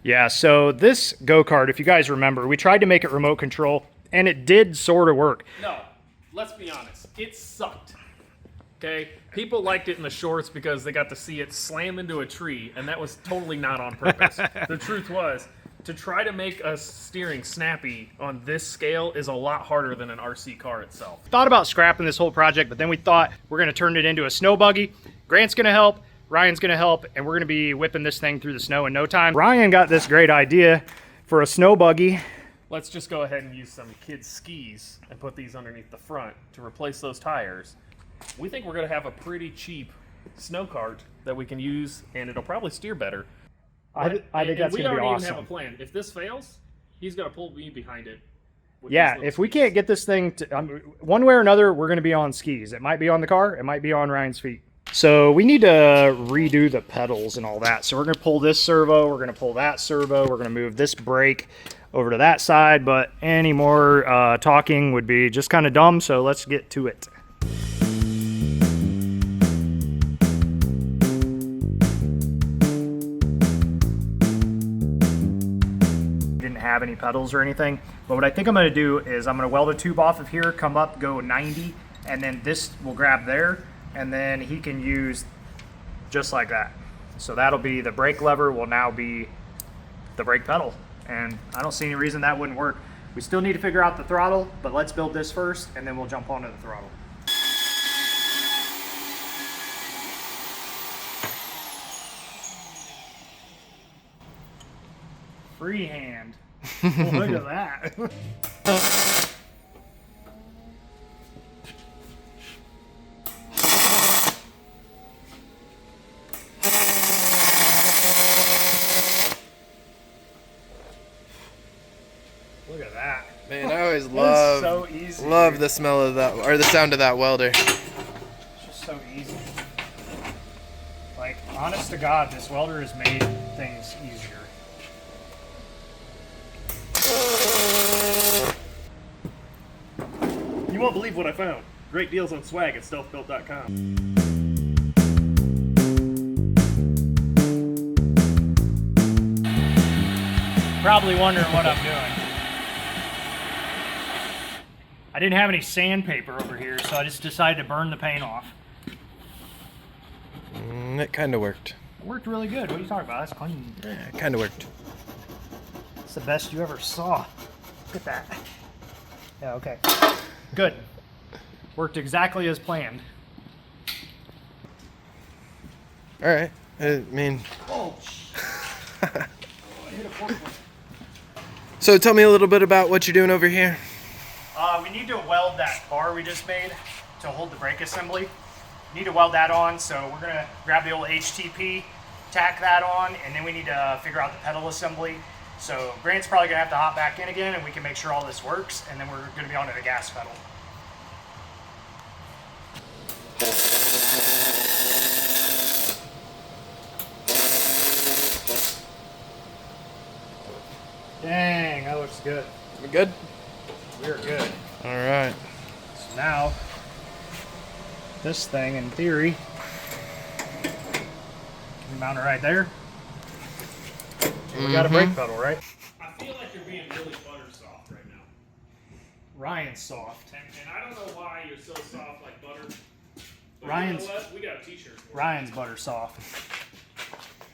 Yeah, so this go-kart, if you guys remember, we tried to make it remote control, and it did sort of work. No, let's be honest. It sucked. Okay? People liked it in the shorts because they got to see it slam into a tree, and that was totally not on purpose. The truth was, to try to make a steering snappy on this scale is a lot harder than an RC car itself. Thought about scrapping this whole project, but then we thought we're going to turn it into a snow buggy. Grant's going to help, Ryan's going to help, and we're going to be whipping this thing through the snow in no time. Ryan got this great idea for a snow buggy. Let's just go ahead and use some kids' skis and put these underneath the front to replace those tires. We think we're going to have a pretty cheap snow cart that we can use, and it'll probably steer better. I think that's going to be awesome. We don't even have a plan. If this fails, he's going to pull me behind it. Yeah, if we can't get this thing to, one way or another, we're going to be on skis. It might be on the car, it might be on Ryan's feet. So we need to redo the pedals and all that. So we're going to pull this servo, we're going to pull that servo, we're going to move this brake over to that side, but any more talking would be just kind of dumb, so let's get to it. Didn't have any pedals or anything, but what I think I'm going to do is I'm going to weld a tube off of here, come up, go 90, and then this will grab there, and then he can use just like that. So that'll be the brake lever will now be the brake pedal. And I don't see any reason that wouldn't work. We still need to figure out the throttle, but let's build this first and then we'll jump onto the throttle. Freehand. Oh, look at that. Look at that. Man, I always so love the smell of that, or the sound of that welder. It's just so easy. Like, honest to God, this welder has made things easier. You won't believe what I found. Great deals on swag at StealthBuilt.com. Probably wondering what I'm doing. I didn't have any sandpaper over here, so I just decided to burn the paint off. It kind of worked. It worked really good. What are you talking about? That's clean. Yeah, it kind of worked. It's the best you ever saw. Look at that. Yeah, okay. Good. Worked exactly as planned. All right. I mean... Oh, So tell me a little bit about what you're doing over here. We need to weld that bar we just made to hold the brake assembly. Need to weld that on, so we're going to grab the old HTP, tack that on, and then we need to figure out the pedal assembly. So Grant's probably going to have to hop back in again, and we can make sure all this works, and then we're going to be onto the gas pedal. Dang, that looks good. We good? We're good. All right. So now, this thing, in theory, can mount it right there. And we got a brake pedal, right? I feel like you're being really butter soft right now. Ryan's soft. And I don't know why you're so soft like butter. But Ryan's, you know what? We got a t-shirt for Ryan's butter soft.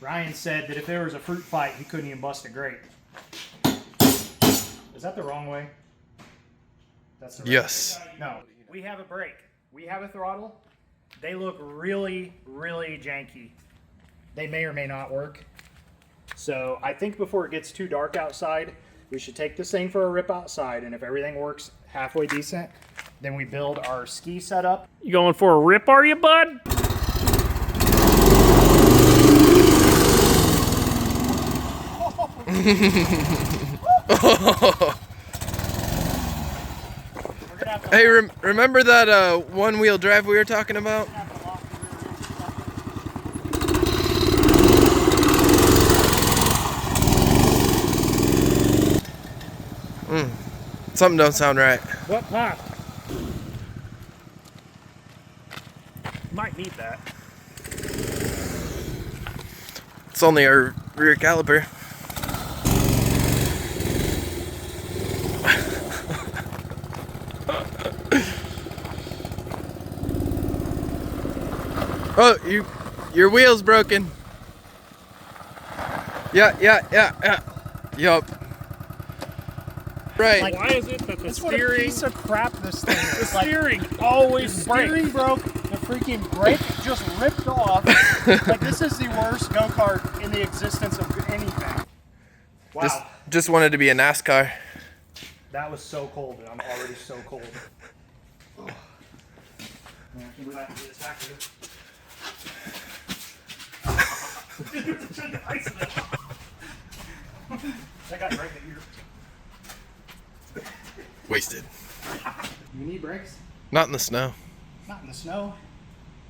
Ryan said that if there was a fruit fight, he couldn't even bust a grape. Is that the wrong way? That's the right Yes. way. No. We have a brake. We have a throttle. They look really, really janky. They may or may not work. So I think before it gets too dark outside, we should take this thing for a rip outside, and if everything works halfway decent, then we build our ski setup. You going for a rip, are you, bud? Hey, remember that one-wheel drive we were talking about? Something don't sound right. What popped? Might need that. It's only our rear caliper. Oh, your wheel's broken. Yeah. Yup. Right. Like, Why is it that the That's what a steering, piece of crap this thing the is. Like, steering always the steering breaks? broke, the freaking brake just ripped off. Like, this is the worst go-kart in the existence of anything. Wow. Just wanted to be a NASCAR. That was so cold, and I'm already so cold. Oh. Yeah, I think we have to do this back here. That got right in the ear. Wasted. You need brakes? Not in the snow. Not in the snow.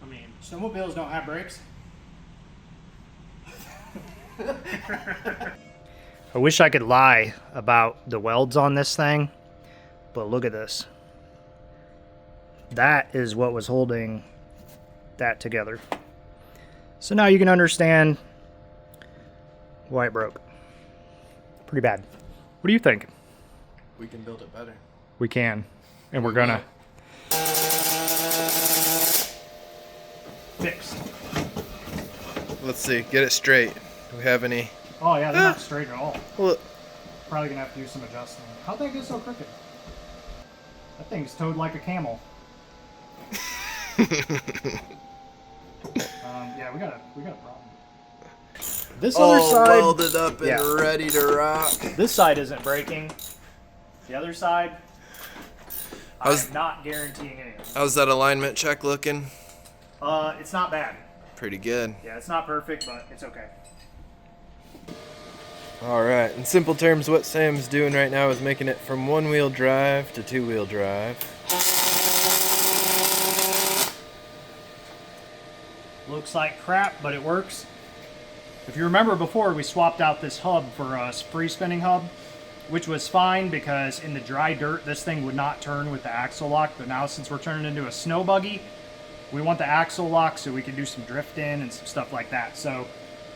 I mean, snowmobiles don't have brakes. I wish I could lie about the welds on this thing, but look at this. That is what was holding that together. So now you can understand why it broke. Pretty bad. What do you think? We can build it better. We can, and we're gonna. Fixed. Let's see. Get it straight. Do we have any? Oh yeah, they're not straight at all. Well, Probably gonna have to do some adjusting. How'd that get so crooked? That thing's towed like a camel. Yeah, we got a problem. This other side, welded up and ready to rock. this side isn't breaking. The other side, I'm How's- not guaranteeing anything. How's that alignment check looking? It's not bad. Pretty good. Yeah, it's not perfect, but it's okay. All right. In simple terms, what Sam's doing right now is making it from one-wheel drive to two-wheel drive. Looks like crap, but it works. If you remember before, we swapped out this hub for a free spinning hub, which was fine because in the dry dirt, this thing would not turn with the axle lock. But now since we're turning into a snow buggy, we want the axle lock so we can do some drifting and some stuff like that. So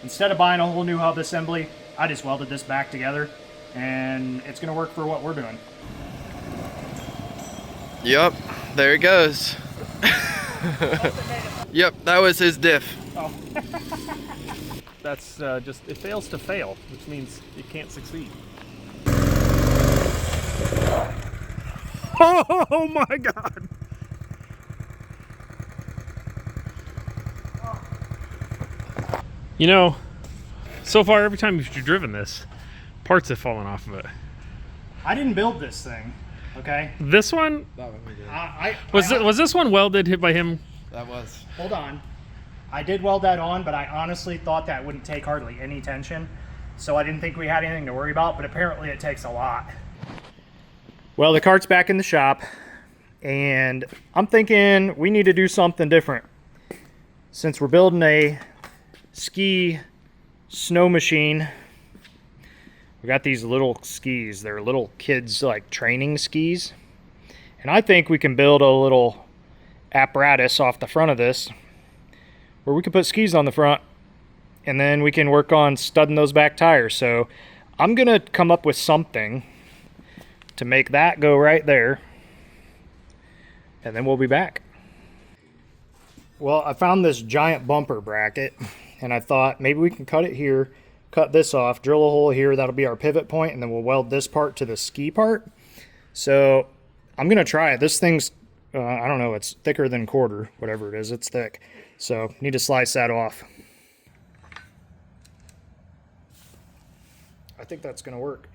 instead of buying a whole new hub assembly, I just welded this back together and it's gonna work for what we're doing. Yup. There it goes. Yep, that was his diff. Oh. That's just, it fails to fail, which means it can't succeed. Oh my God! You know, so far every time you've driven this, parts have fallen off of it. I didn't build this thing, okay? This one, That one we did. was this one welded, hit by him? That was. Hold on. I did weld that on, but I honestly thought that wouldn't take hardly any tension. So I didn't think we had anything to worry about, but apparently it takes a lot. Well, the cart's back in the shop, and I'm thinking we need to do something different. Since we're building a ski snow machine, we got these little skis. They're little kids like training skis. And I think we can build a little apparatus off the front of this where we can put skis on the front and then we can work on studding those back tires. So I'm gonna come up with something to make that go right there, and then we'll be back. Well, I found this giant bumper bracket and I thought maybe we can cut it here, cut this off, drill a hole here, that'll be our pivot point, and then we'll weld this part to the ski part. So I'm gonna try it. This thing's I don't know, it's thicker than quarter, whatever it is, it's thick. So need to slice that off. I think that's gonna work.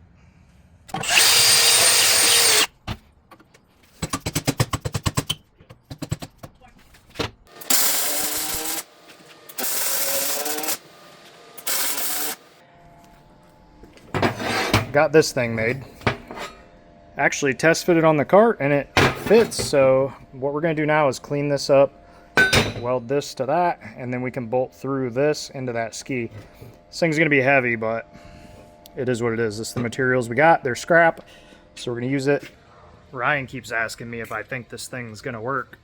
Got this thing made. Actually test fitted on the cart and it fits. So what we're gonna do now is clean this up, weld this to that, and then we can bolt through this into that ski. This thing's gonna be heavy, but it is what it is. This is the materials we got. They're scrap, so we're gonna use it. Ryan keeps asking me if I think this thing's gonna work.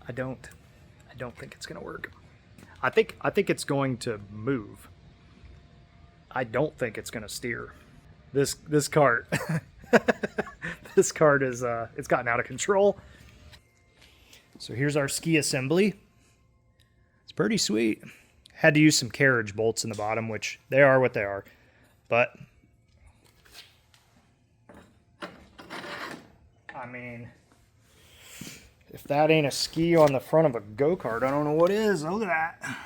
I don't think it's gonna work. I think it's going to move. I don't think it's gonna steer. This cart, this cart is it's gotten out of control. So here's our ski assembly. It's pretty sweet. Had to use some carriage bolts in the bottom, which they are what they are. But, I mean, if that ain't a ski on the front of a go-kart, I don't know what is. Look at that.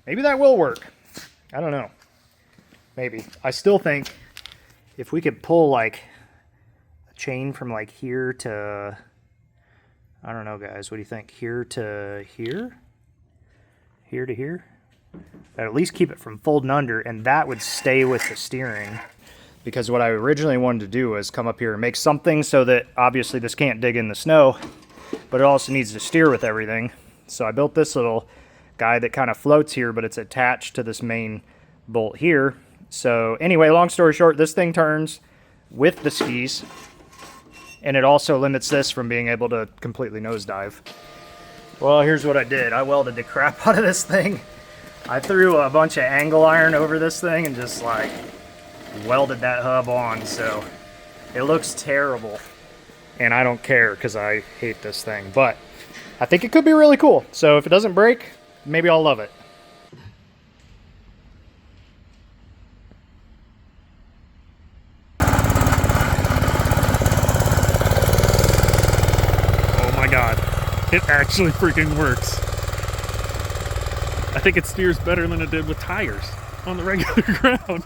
Maybe that will work. I don't know. Maybe. I still think if we could pull like a chain from like here to, I don't know, guys. What do you think? Here to here? Here to here? That'd at least keep it from folding under, and that would stay with the steering. Because what I originally wanted to do was come up here and make something so that obviously this can't dig in the snow, but it also needs to steer with everything. So I built this little guy that kind of floats here, but it's attached to this main bolt here. So anyway, long story short, this thing turns with the skis, and it also limits this from being able to completely nosedive. Well, here's what I did. I welded the crap out of this thing. I threw a bunch of angle iron over this thing and just like welded that hub on, so it looks terrible. And I don't care because I hate this thing, but I think it could be really cool. So if it doesn't break, maybe I'll love it. Oh my god. It actually freaking works. I think it steers better than it did with tires on the regular ground.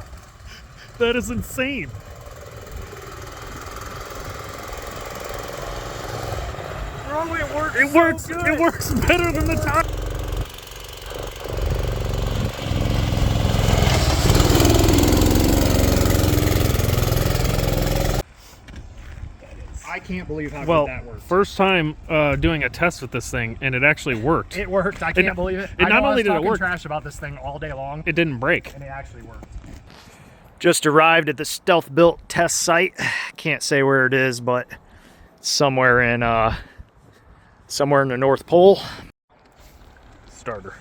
That is insane. Oh, it works. It works. So good. It works better than the tire. I can't believe how Well, good that worked. first time doing a test with this thing, and it actually worked. It worked. I can't believe it. And not only did it work, trash about this thing all day long, it didn't break. and it actually worked. Just arrived at the StealthBuilt test site. Can't say where it is, but it's somewhere in the North Pole. Starter.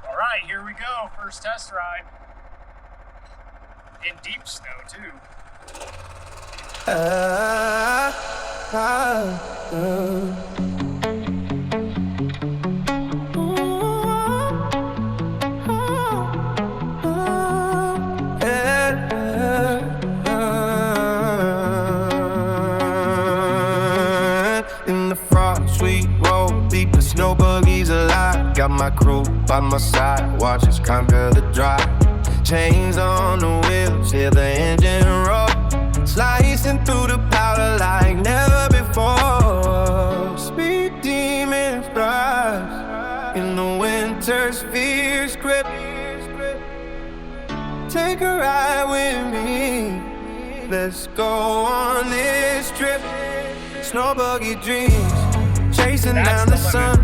All right, here we go. First test ride. In deep snow, too. In the front, sweet roll, beat the snow buggies alive. Got my crew by my side, watch us conquer the drive. Chains on the wheels, hear the engine roar. Slicing through the powder like never before. Speed demons rise in the winter's fierce grip. Take a ride with me, let's go on this trip. Snow buggy dreams, chasing down the sun.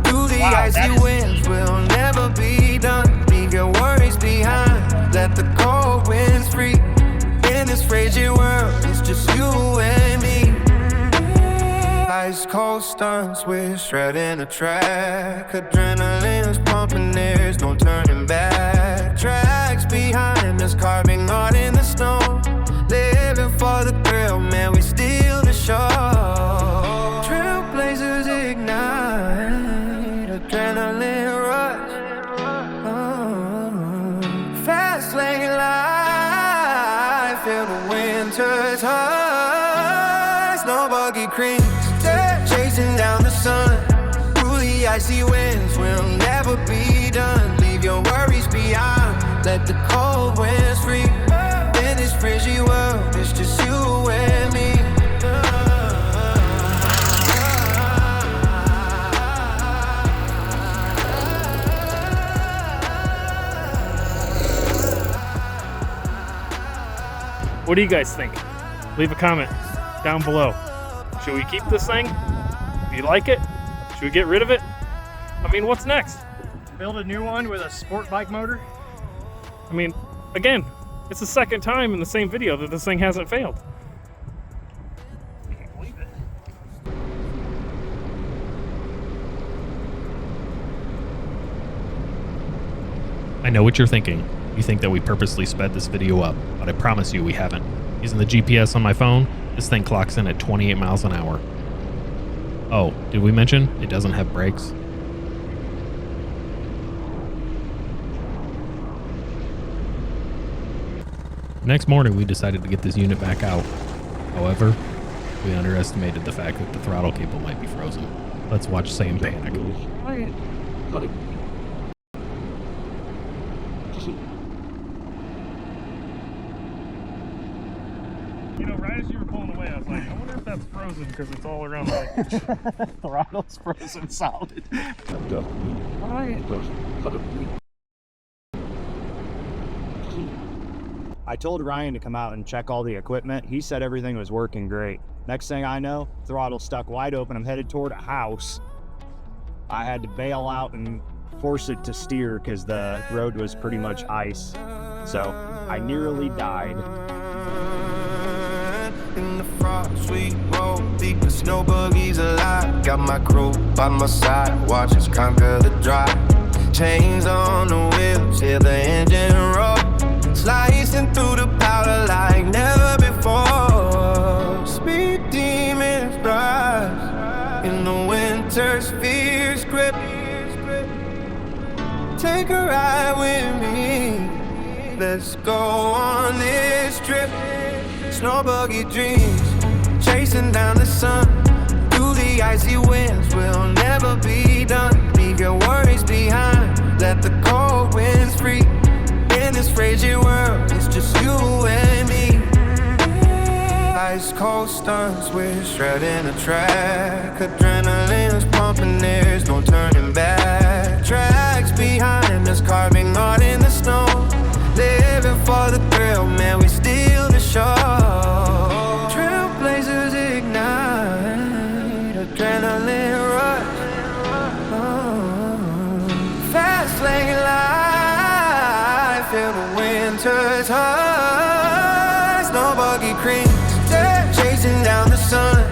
Through the icy winds, we'll never be done. Leave your worries behind, let the cold winds free. In this fragile world, it's just you and me. Ice cold stunts, we're shredding the track. Adrenaline's pumping, there's no turning back. Tracks behind us, carving art in the snow. Living for the thrill, man, we steal the show. Trailblazers ignite, adrenaline rush. Fast lane life, feel the winter's high. Snow buggy creams, chasing down the sun. Through the icy winds, we'll never be done. Leave your worries behind, let the cold winds free. In this frigid world, it's just you and me. What do you guys think? Leave a comment down below. Should we keep this thing? Do you like it? Should we get rid of it? I mean, what's next? Build a new one with a sport bike motor. I mean, again, it's the second time in the same video that this thing hasn't failed. I can't believe it. I know what you're thinking. You think that we purposely sped this video up, but I promise you we haven't. Using the GPS on my phone, this thing clocks in at 28 miles an hour. Oh, did we mention it doesn't have brakes? Next morning, we decided to get this unit back out. However, we underestimated the fact that the throttle cable might be frozen. Let's watch Sam panic. You know, right as you were pulling away, I was like, I wonder if that's frozen because it's all around the throttle's frozen solid. I told Ryan to come out and check all the equipment. He said everything was working great. Next thing I know, throttle stuck wide open. I'm headed toward a house. I had to bail out and force it to steer because the road was pretty much ice. So I nearly died. In the frost, sweet road, deep as snow buggies alive. Got my crew by my side, watch us conquer the drive. Chains on the wheels, hear the engine roar. Slicing through the powder like never before. Speed demons rise in the winter's fierce grip. Take a ride with me, let's go on this trip. Snow buggy dreams, chasing down the sun. Through the icy winds, we'll never be done. Leave your worries behind, let the cold winds free. In this fragile world, it's just you and me. Ice cold stunts, we're shredding the track. Adrenaline's pumping, there's no turning back. Tracks behind us, carving art in the snow. Living for the thrill, man, we steal the show. Trailblazers ignite, adrenaline rush. Fast lane life, feel the winter's touch. Snow buggy creams, chasing down the sun.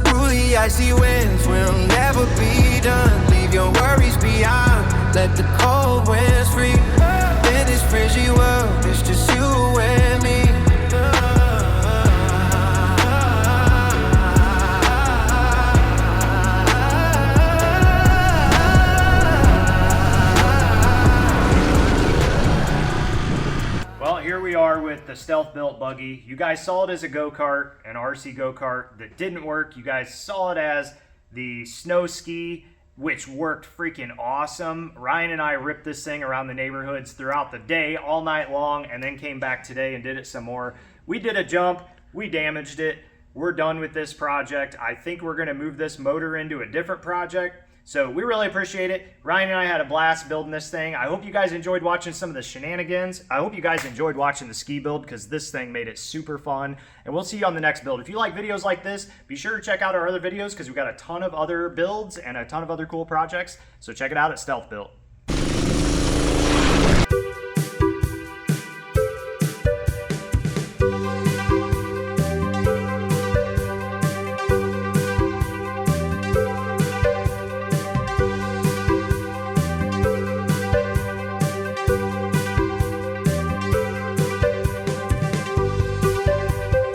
Through the icy winds, we'll never be done. Leave your worries behind, let the cold winds free. In this frigid world, it's just you and me. Well, here we are with the StealthBuilt buggy. You guys saw it as a go-kart, an RC Go-Kart that didn't work. You guys saw it as the snow ski, which worked freaking awesome. Ryan and I ripped this thing around the neighborhoods throughout the day, all night long, and then came back today and did it some more. We did a jump, we damaged it. We're done with this project. I think we're gonna move this motor into a different project. So we really appreciate it. Ryan and I had a blast building this thing. I hope you guys enjoyed watching some of the shenanigans. I hope you guys enjoyed watching the ski build because this thing made it super fun. And we'll see you on the next build. If you like videos like this, be sure to check out our other videos because we've got a ton of other builds and a ton of other cool projects. So check it out at StealthBuilt.